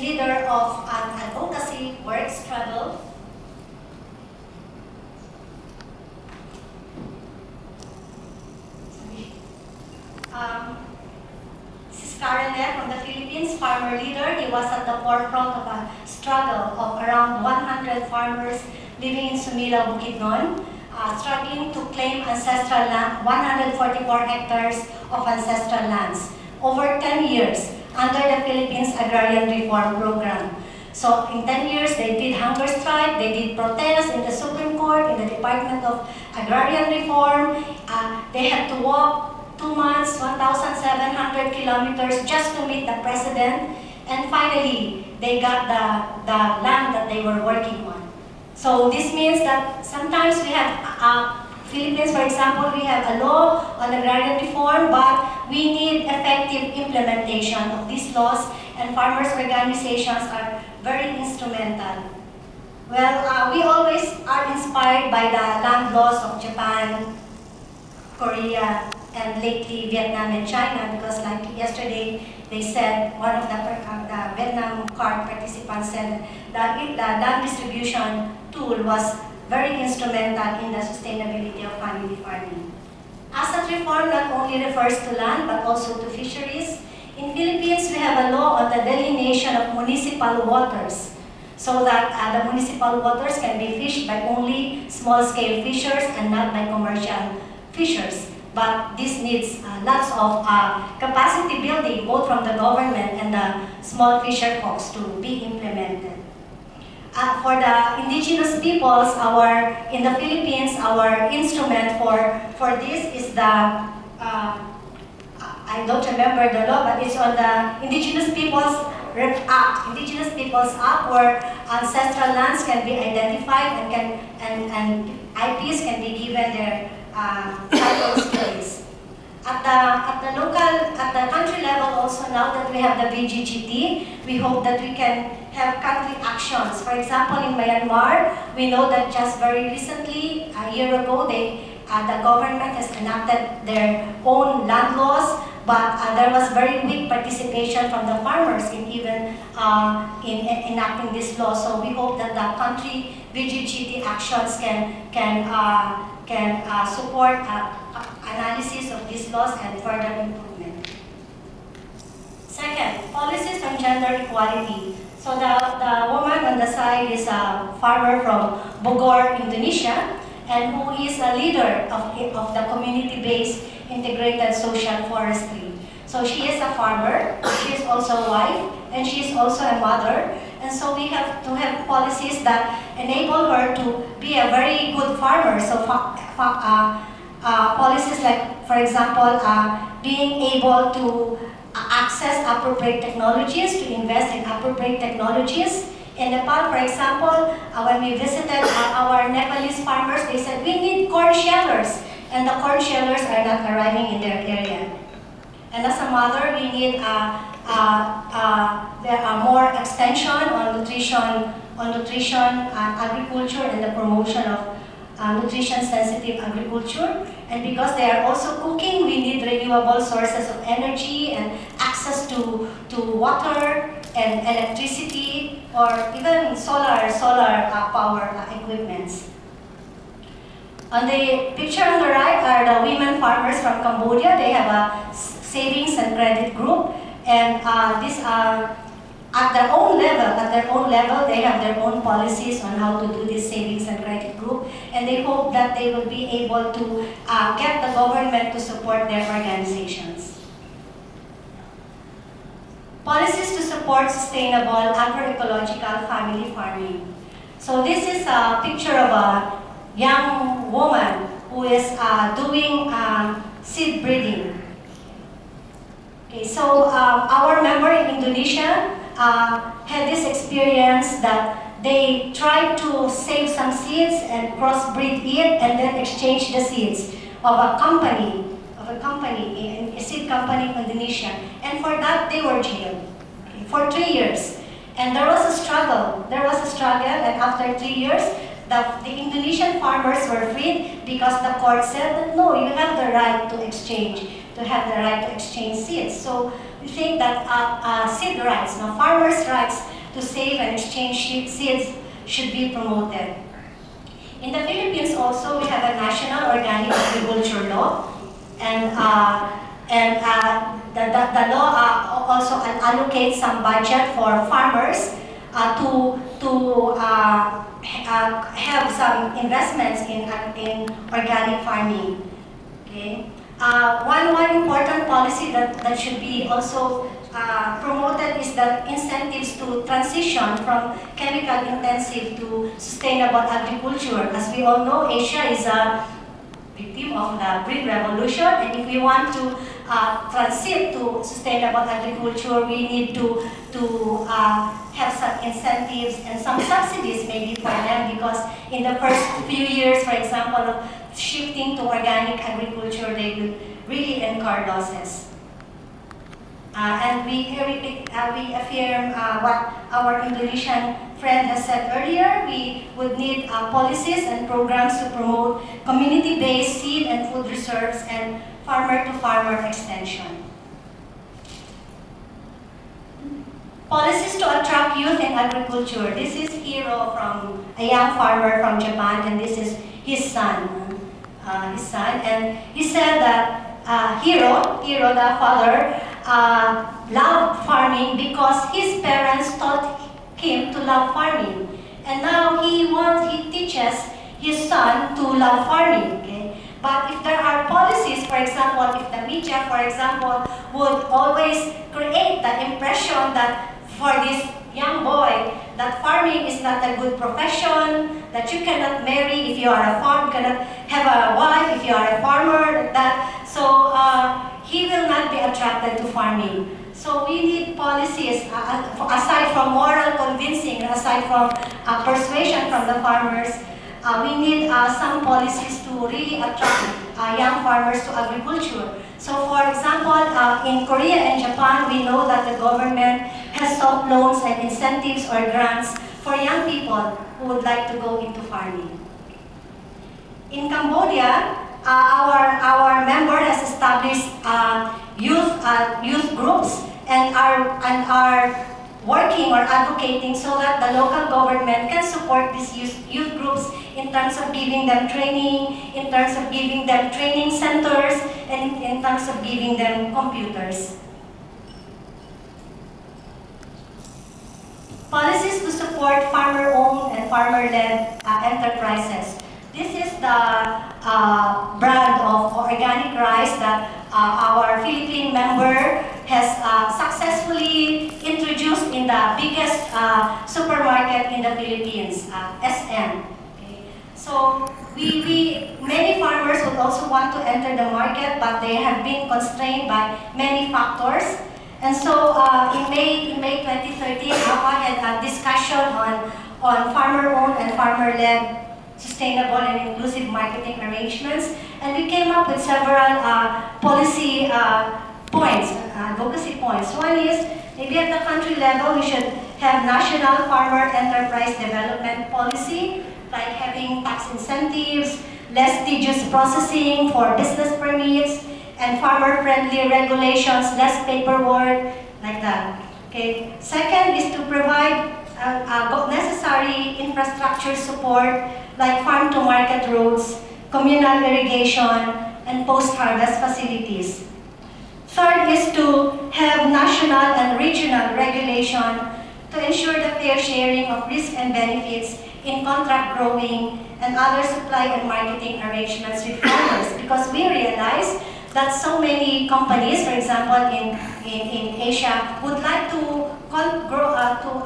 leader of an advocacy work struggle. This is from the Philippines, farmer leader. He was at the forefront of a struggle of around 100 farmers living in Sumila, Bukidnon, struggling to claim ancestral land, 144 hectares of ancestral lands over 10 years under the Philippines Agrarian Reform Program. So in 10 years, they did hunger strike, they did protest in the Supreme Court, in the Department of Agrarian Reform. They had to walk 2 months, 1,700 kilometers just to meet the president. And finally, they got the land that they were working on. So this means that sometimes we have, Philippines, for example, we have a law on agrarian reform, but we need effective implementation of these laws, and farmers' organizations are very instrumental. Well, we always are inspired by the land laws of Japan, Korea, and lately Vietnam and China, because like yesterday they said, one of the Vietnam card participants said that the land distribution tool was very instrumental in the sustainability of family farming. Asset reform not only refers to land but also to fisheries. In Philippines, we have a law on the delineation of municipal waters so that the municipal waters can be fished by only small-scale fishers and not by commercial fishers. But this needs lots of capacity building, both from the government and the small fisher folks, to be implemented. For the indigenous peoples, in the Philippines, our instrument for this is the, I don't remember the law, but it's on the Indigenous Peoples Act, Indigenous Peoples Act, where ancestral lands can be identified and IPs can be given their titles place. At the country level also, now that we have the BGGT, we hope that we can have country actions. For example, in Myanmar, we know that just very recently, a year ago, the government has enacted their own land laws, but there was very weak participation from the farmers in even in enacting this law. So we hope that the country BGGT actions can support analysis of these laws and further improvement. Second, policies on gender equality. So the woman on the side is a farmer from Bogor, Indonesia, and who is a leader of the community-based integrated social forestry. So she is a farmer, she is also a wife, and she is also a mother. And so we have to have policies that enable her to be a very good farmer. So policies like, for example, being able to access appropriate technologies, to invest in appropriate technologies. In Nepal, for example, when we visited our Nepalese farmers, they said, we need corn shellers, and the corn shellers are not arriving in their area. And as a mother, we need there are more extension on nutrition, agriculture, and the promotion of nutrition-sensitive agriculture. And because they are also cooking, we need renewable sources of energy and access to water and electricity, or even solar power equipments. On the picture on the right are the women farmers from Cambodia. They have a savings and credit group, and these are at their own level, they have their own policies on how to do this savings and credit group, and they hope that they will be able to get the government to support their organizations. Policies to support sustainable agroecological family farming. So this is a picture of a young woman who is doing seed breeding. Okay, so our member in Indonesia had this experience that they tried to save some seeds and crossbreed it and then exchange the seeds of a company, a seed company in Indonesia. And for that, they were jailed for 3 years. And there was a struggle, and after 3 years, the Indonesian farmers were freed because the court said that no, you have the right to exchange, seeds. So we think that seed rights, farmers' rights to save and exchange seeds should be promoted. In the Philippines also, we have a national organic agriculture law, and the law also allocates some budget for farmers to have some investments in organic farming. Okay. One important policy that should be also promoted is the incentives to transition from chemical intensive to sustainable agriculture. As we all know, Asia is a victim of the Green Revolution, and if we want to transit to sustainable agriculture, we need to have some incentives and some subsidies maybe for them, because in the first few years, for example, of shifting to organic agriculture, they will really incur losses. And we affirm what our Indonesian friend has said earlier. We would need policies and programs to promote community-based seed and food reserves and farmer-to-farmer extension. Policies to attract youth in agriculture. This is Hiro, from a young farmer from Japan, and this is his son. And he said that Hiro, the father, loved farming because his parents taught him to love farming, and now he teaches his son to love farming. Okay? But if there are policies, for example, if the media, for example, would always create the impression that for this young boy, that farming is not a good profession, that you cannot marry if you are a farmer, you cannot have a wife if you are a farmer, so he will not be attracted to farming. So we need policies, aside from moral convincing, aside from persuasion from the farmers, we need some policies to really attract young farmers to agriculture. So for example, in Korea and Japan, we know that the government has soft loans and incentives or grants for young people who would like to go into farming. In Cambodia, our member has established youth groups and are working or advocating so that the local government can support these youth groups in terms of giving them training, in terms of giving them training centers, and in terms of giving them computers. Policies to support farmer-owned and farmer-led enterprises. This is the brand of organic rice that our Philippine member has successfully introduced in the biggest supermarket in the Philippines, SM. Okay. So many farmers would also want to enter the market, but they have been constrained by many factors. And so in May 2013, AFA had a discussion on farmer-owned and farmer-led sustainable and inclusive marketing arrangements, and we came up with several policy points, advocacy points. One is, maybe at the country level, we should have national farmer enterprise development policy, like having tax incentives, less tedious processing for business permits, and farmer-friendly regulations, less paperwork, like that. Okay. Second is to provide necessary infrastructure support, like farm-to-market roads, communal irrigation, and post-harvest facilities. Third is to have national and regional regulation to ensure the fair sharing of risk and benefits in contract growing and other supply and marketing arrangements with farmers, because we realize that so many companies, for example, in Asia, would like to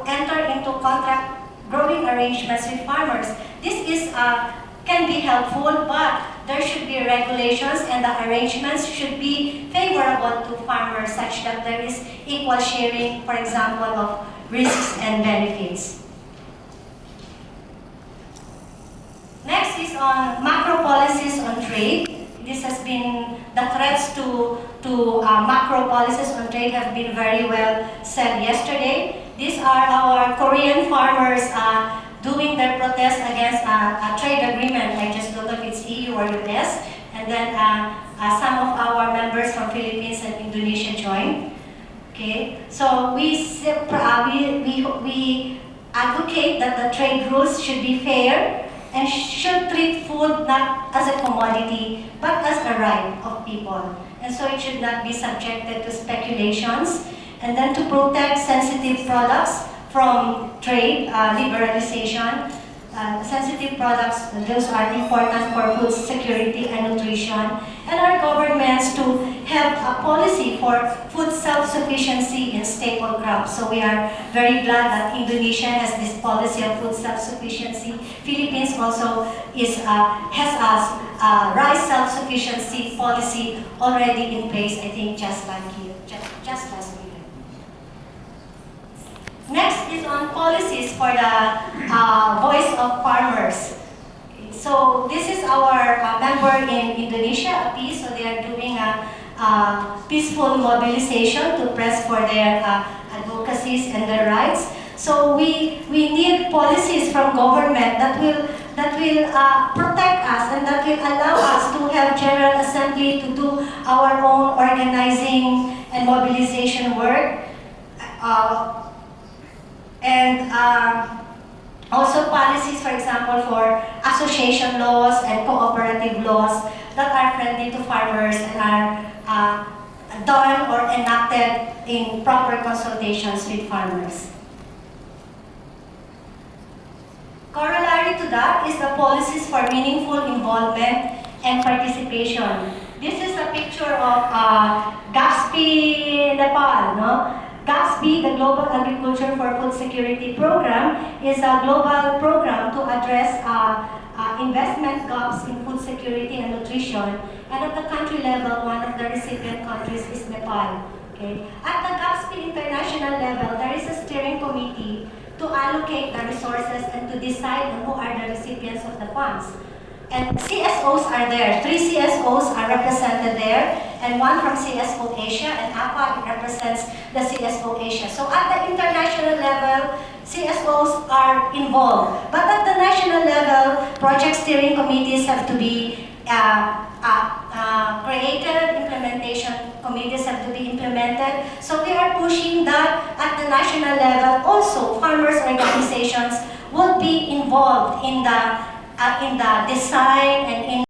enter into contract growing arrangements with farmers. This can be helpful, but there should be regulations, and the arrangements should be favorable to farmers such that there is equal sharing, for example, of risks and benefits. Next is on macro policies on trade. This has been, the threats to macro policies on trade have been very well said yesterday. These are our Korean farmers doing their protest against a trade agreement. I just don't know if it's EU or US. And then some of our members from Philippines and Indonesia joined. Okay, so we advocate that the trade rules should be fair and should treat food not as a commodity but as a right of people. And so it should not be subjected to speculations. And then to protect sensitive products from trade liberalization. Sensitive products, those are important for food security and nutrition. And our governments to have a policy for food self-sufficiency in staple crops. So we are very glad that Indonesia has this policy of food self-sufficiency. Philippines also has a rice self-sufficiency policy already in place, I think just last year. Next is on policies for the voice of farmers. So this is our member in Indonesia, API, so they are doing a peaceful mobilization to press for their advocacies and their rights. So we need policies from government that will protect us and that will allow us to have General Assembly to do our own organizing and mobilization work. Also policies, for example, for association laws and cooperative laws that are friendly to farmers and are done or enacted in proper consultations with farmers. Corollary to that is the policies for meaningful involvement and participation. This is a picture of GASP, Nepal, no? GASP, the Global Agriculture for Food Security Program, is a global program to address investment gaps in food security and nutrition. And at the country level, one of the recipient countries is Nepal. Okay? At the GASP international level, there is a steering committee to allocate the resources and to decide on who are the recipients of the funds. And CSOs are there. 3 CSOs are represented there, and one from CSO Asia, and AFA represents the CSO Asia. So at the international level, CSOs are involved. But at the national level, project steering committees have to be created, implementation committees have to be implemented. So we are pushing that at the national level also, farmers' organizations will be involved in the design and in